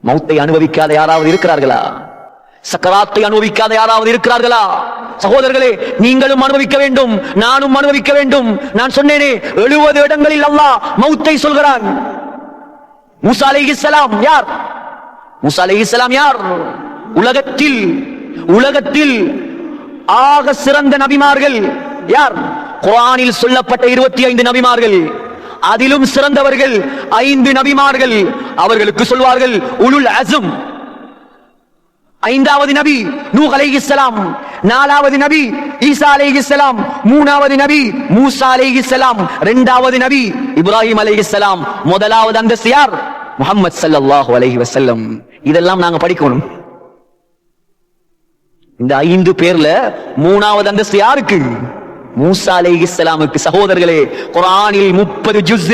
மௌத்தை அனுபவிக்காத யாராவது இருக்கிறார்களா? சக்கராத்தை அனுபவிக்காத யாராவது இருக்கிறார்களா? சகோதரர்களே, நீங்களும் அனுபவிக்க வேண்டும், நானும் அனுபவிக்க வேண்டும். நான் சொன்னேனே, 70 இடங்களில் அல்லாஹ் மௌத்தை சொல்கிறான். மூசா அலைஹிஸ்ஸலாம் யார்? மூசா அலைஹிஸ்ஸலாம் யார்? உலகத்தில் ஆக சிறந்த நபிமார்கள் யார்? குர்ஆனில் சொல்லப்பட்ட 25 நபிமார்கள், அதிலும் சிறந்தவர்கள் 5 நபிமார்கள். அவர்களுக்கு சொல்வார்கள் உலுல் அஸ்ம். 5வது நபி நூஹ் அலைஹிஸ்ஸலாம், 4வது நபி ஈசா அலைஹிஸ்ஸலாம், 3வது நபி மூசா அலைஹிஸ்ஸலாம், 2வது நபி இப்ராஹிம் அலைஹிஸ்ஸலாம், 1வது அந்தஸ்து யார்? முஹம்மது ஸல்லல்லாஹு அலைஹி வஸல்லம். இதெல்லாம் நாங்க படிக்கணும். இந்த 5 பேர்ல 3வது அந்தஸ்து யாருக்கு? மூசா அலைஹிஸ்ஸலாமுக்கு. சகோதரர்களே, குர்ஆனில் 30 ஜுஸ்,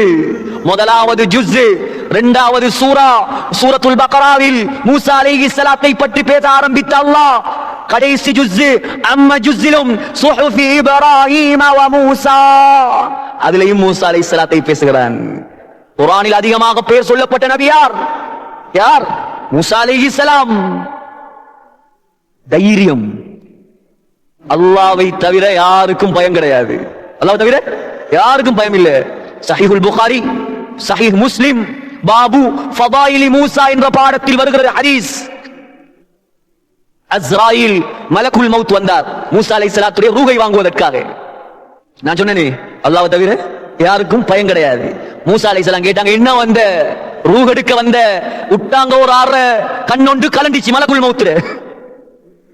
1வது ஜுஸ், 2வது சூரத்துல் பக்ராவில் மூசா அலைஹிஸ்ஸலாத்தை பற்றி பேச ஆரம்பித்த அல்லாஹ் கடைசி ஜுஸ் அம்ம ஜுஸ்ஸிலும் சுஹுஃபி இப்ராஹீம வ மூசா, அதிலேயும் மூசா அலைஹிஸ்ஸலாத்தை பேசுகிறான். குர்ஆனில் அதிகமாக பேர் சொல்லப்பட்ட நபி யார்? மூசா அலைஹிஸ்ஸலாம். தைரியம். அல்லாஹ்வை தவிர யாருக்கும் பயம் கிடையாது. அல்லாஹ்வை தவிர யாருக்கும் பயம் இல்லை. சஹீஹுல் புகாரி, சஹீஹ் முஸ்லிம், பாபு ஃபதாயிலி மூசா என்ற பாடத்தில் வருகிற ஹதீஸ். அஸ்ராயில் மலக்குல் மௌத் வந்தார் மூசா அலைஹிஸ்ஸலாத்துடைய ரூஹை வாங்குவதற்காக. நான் சொன்னேனே, அல்லாஹ்வை தவிர யாருக்கும் பயம் கிடையாது. மூசா அலைஹிஸ்ஸலாம் கேட்டாங்க, என்ன வந்த? ரூஹ் எடுக்க வந்த? விட்டாங்க ஒரு 6 கண்ணொன்று கலண்டிச்சு மலக்குல் மௌத்ல.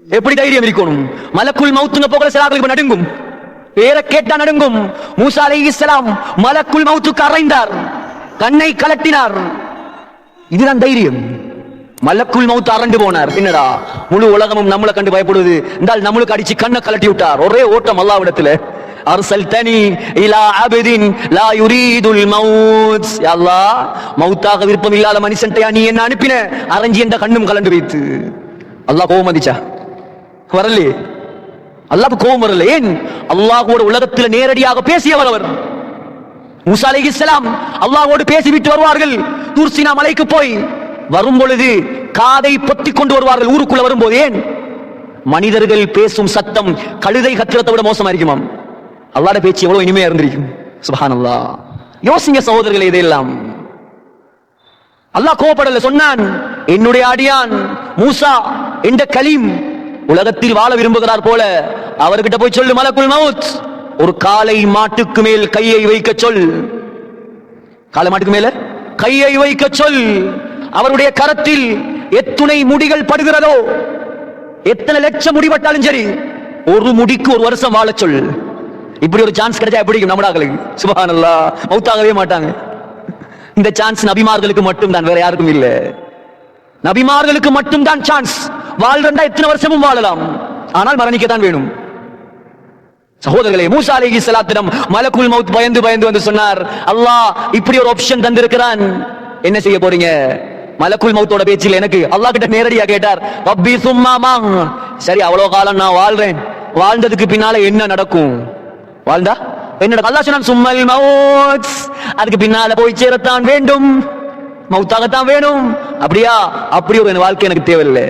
எப்படி தைரியம் இருக்கணும்? மலக்குல் மௌத்துங்க போகல சிலாக்களுக்கு நடுங்கும், பேரை கேட்டா நடுங்கும். மூசா அலைஹிஸ்ஸலாம் மலக்குல் மௌத்துக்கு அறைந்தார், கண்ணை கலட்டினார். இதுதான் தைரியம். மலக்குல் மௌத் அரண்டு போனார். என்னடா, முழு உலகமும் நம்மளை கண்டு பயப்படுவது, இருந்தால் நம்மளுக்கு அடிச்சு கண்ணை கலட்டி விட்டார். ஒரே ஓட்டம் அல்லாஹ்விடத்துல. அர்சல்தனி இலா அப்தின் லா யுரீதுல் மௌத். யா அல்லாஹ், மௌத்தாக விருப்பம் இல்லாத மனுஷன்டையா நீ என்ன அனுப்பின? அரஞ்சி என்ற கண்ணும் கலண்டு வைத்து. அல்லாஹ் கோபம் வந்துச்சா? வரலே. அல்லாஹ்வுக்கு கோபம் வரல. ஏன்? அல்லாஹ்வோடு உலகத்தில் நேரடியாக பேசியவர் அவர். மூசா அலைஹிஸ்ஸலாம் அல்லாஹ்வோடு பேசிவிட்டு வருவார்கள். தூர் சீனா மலைக்கு போய் வரும் பொழுது காதை பொத்திக் கொண்டு வருவார்கள் ஊருக்குள்ள வரும்போது. ஏன்? மனிதர்கள் பேசும் சத்தம் கழுதை கத்திரத்தை விட மோசமா இருக்குமாம். அல்லாஹ்வுடைய பேச்சு எவ்வளவு இனிமையா இருந்திருக்கும். சுப்ஹானல்லாஹ். யோசிங்க சகோதரர்களே, இதெல்லாம் அல்லாஹ் கோபப்படல. சொன்னான், என்னுடைய அடியான் மூசா என்ற கலீம் உலகத்தில் வாழ விரும்புகிறார் போல அவர்கிட்ட போய் சொல்லு, மலக்குல் மௌத் ஒரு காளை மாட்டுக்கு மேல் கையை வைக்க சொல். காளை மாட்டுக்கு மேல கையை வைக்க சொல். அவருடைய கரத்தில் எத்துணை முடிகள் படுகிறதோ, எத்தனை லட்சம் முடி பட்டாலும் சரி, ஒரு முடிக்கு 1 வருஷம் வாழ சொல். இப்படி ஒரு சான்ஸ் கிடைச்சா எப்படி நம்மடாங்களுக்கு? சுப்ஹானல்லாஹ், மௌத்தாகவே மாட்டாங்க. இந்த சான்ஸ் நபிமார்களுக்கு மட்டும் தான், வேற யாருக்கும் இல்லை. நபிமார்களுக்கு மட்டும் தான் சான்ஸ். வாழ்றா எத்தனை வருஷமும் வாழலாம், ஆனால் மரணிக்கத்தான் வேணும். சகோதரர்களே, மூசா அலைஹிஸ்ஸலாத்திடம் மலக்குல் மௌத் பயந்து வந்து சொன்னார், அல்லாஹ் இப்படி ஒரு ஆப்ஷன் தந்திருக்கிறான், என்ன செய்ய போறீங்க? மலக்குல் மௌத்தோட பேச்சில் எனக்கு அல்லாஹ் கிட்ட நேரடியா கேட்டார், ரப்பி சும்மா மா. சரி, அவ்வளவு காலம் நான் வாழ்றேன், வாழ்ந்ததுக்கு பின்னால என்ன நடக்கும்? வாழ்ந்தா என்ன நடக்கும்? அல்லாஹ் சொன்னான், சும்மல் மௌத், அதுக்கு பின்னால போய் சேரத்தான் வேண்டும், மௌத்தாகத்தான் வேணும். அப்படியா? அப்படி ஒரு வாழ்க்கை எனக்கு தேவையில்லை.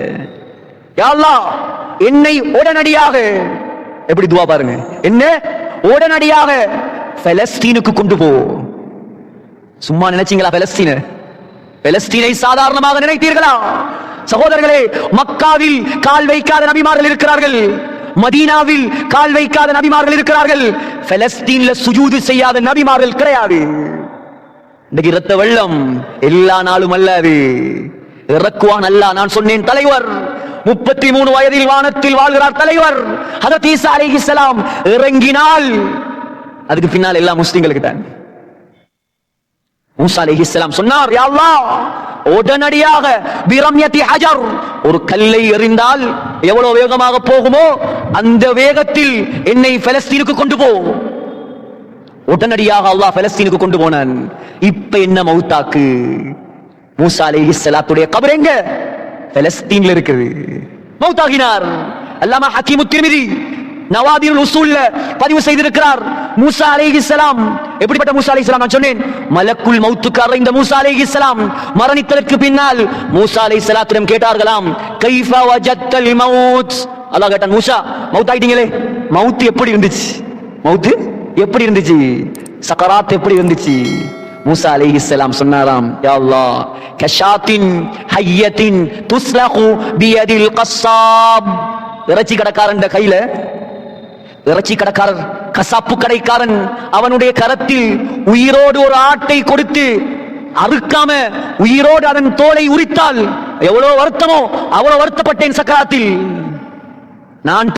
யா அல்லாஹ், என்னை உடனடியாக, எப்படி துவா பாருங்க, என்ன உடனடியாக பலஸ்தீனுக்கு கொண்டு போ. சும்மா நினைச்சீங்களா? பலஸ்தீனை சாதாரணமாக நினைத்தீர்களா? சகோதரர்களே, மக்காவில் கால் வைக்காத நபிமார்கள் இருக்கிறார்கள், மதீனாவில் கால் வைக்காத நபிமார்கள் இருக்கிறார்கள், பலஸ்தீன்ல சுஜூது செய்யாத நபிமார்கள் கிடையாது. இன்னைக்கு இரத்த வெள்ளம் எல்லா நாளும் அல்லது இறக்குவான் அல்லாஹ். நான் சொன்னேன், தலைவர் 33 வயதில் வானத்தில் வாழ்கிறார் தலைவர் ஹஜ்ரத் ஈசா அலைஹிஸ்ஸலாம். இறங்கினால் அதுக்கு பின்னால் எல்லா முஸ்லிம்களுக்கு தான். மூசா அலைஹிஸ்ஸலாம் சொன்னார், யா அல்லாஹ், உடனடியாக பிரம்யதி ஹஜர், ஒரு கல்லை எறிந்தால் எவ்வளவு வேகமாக போகுமோ அந்த வேகத்தில் என்னை பலஸ்தீனுக்கு கொண்டு போ. உடனடியாக அல்லாஹ் பலஸ்தீனுக்கு கொண்டு போனான். இப்ப என்ன மௌத்தாக்கு? மூசா அலைஹிஸ்ஸலாத்துடைய கபர் எங்க? பலஸ்தீன்ல இருக்குது. மௌத்தாகினார். அல்லாமா ஹக்கீம் திர்மிதி நவாதிருல் உசூல்ல பதிவு செய்திருக்கிறார். மூசா அலைஹிஸ்ஸலாம் எப்படிப்பட்ட மூசா அலைஹிஸ்ஸலாம்? நான் சொன்னேன், மலக்குல் மௌத்துக்கு அறைந்த மூசா அலைஹிஸ்ஸலாம் மரணித்ததற்கு பின்னால் மூசா அலைஹிஸ்ஸலாத்திடம் கேட்டார்களாம், கைஃப வஜத்தல் மௌத். அல்லாஹ் கேட்டான், மூசா மௌத் ஆயிட்டீங்களே, மௌத் எப்படி இருந்துச்சு? மௌத் எப்படி இருந்துச்சு? சக்கராத் எப்படி இருந்துச்சு? மூசா அலைஹிஸ்ஸலாம் சொன்னாராம், யா அல்லாஹ், கஷாத்தின் ஹய்யத்தின் துஸ்லஹு பியதில் கஸ்ஸாப். இறைச்சி கடைக்காரன் கையில, இறைச்சி கடைக்காரர், கசாப்பு கடைக்காரன் அவனுடைய கரத்தில் உயிரோடு ஒரு ஆட்டை கொடுத்து அறுக்காம உயிரோடு அதன் தோலை உரித்தால் எவ்வளவு வருத்தமோ அவ்வளவு வருத்தப்பட்டேன் சக்கராத்தில். நான்